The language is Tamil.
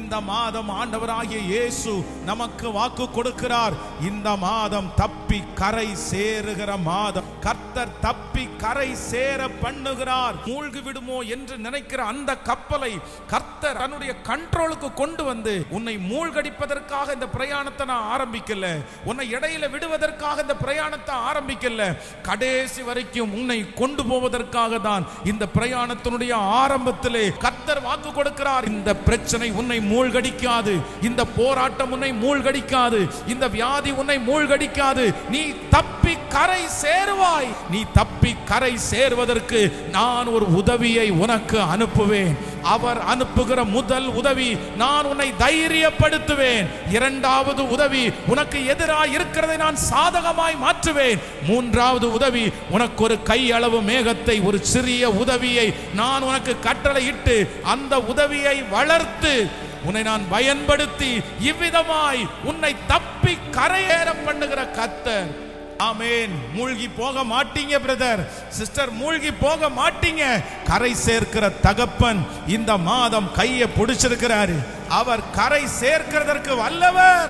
இந்த மாதம் ஆண்டவராகிய இயேசு நமக்கு வாக்கு கொடுக்கிறார். இந்த மாதம் தப்பி கரை சேருகிற மாதம். கர்த்தர் தப்பி கரை சேர பண்ணுகிறார். மூழ்கி விடுமோ என்று நினைக்கிற அந்த கப்பலை கர்த்தர் தன்னுடைய கண்ட்ரோலுக்கு கொண்டு வந்து, உன்னை மூழ்கடிப்பதற்காக இந்த பிரயாணத்தை நான் ஆரம்பிக்கல, உன்னை இடையில விடுவதற்காக இந்த பிரயாணத்தை ஆரம்பிக்கல, கடைசி வரைக்கும் உன்னை கொண்டு போவதற்காக தான் இந்த பிரயாணத்தினுடைய ஆரம்பத்திலே கர்த்தர் வாக்கு கொடுக்கிறார். இந்த பிரச்சனை உன்னை மூழ்கடிக்காது, இந்த போராட்டம் உன்னை மூழ்கடிக்காது, இந்த வியாதி உன்னை மூழ்கடிக்காது. நீ தப்பி கரை சேருவாய். நீ தப்பி கரை சேருவதற்கு நான் ஒரு உதவியை உனக்கு அனுப்புவேன். அவர் அனுப்புகிற முதல் உதவி, நான் உன்னை தைரியப்படுத்துவேன். இரண்டாவது உதவி, உனக்கு எதிராக இருக்கிறதை நான் சாதகமாய் மாற்றுவேன். மூன்றாவது உதவி, உனக்கு ஒரு கையளவு மேகத்தை, ஒரு சிறிய உதவியை நான் உனக்கு கட்டளையிட்டு அந்த உதவியை வளர்த்து உன்னை நான் பயன்படுத்தி இவ்விதமாய் உன்னை தப்பி கரையேற பண்ணுகிற கர்த்தர். ஆமென். மூழ்கி போக மாட்டீங்க பிரதர், சிஸ்டர், மூழ்கி போக மாட்டீங்க. கரை சேர்க்கிற தகப்பன் இந்த மாதம் கையை பிடிச்சிருக்கிறாரு. அவர் கரை சேர்க்கிறதற்கு வல்லவர்.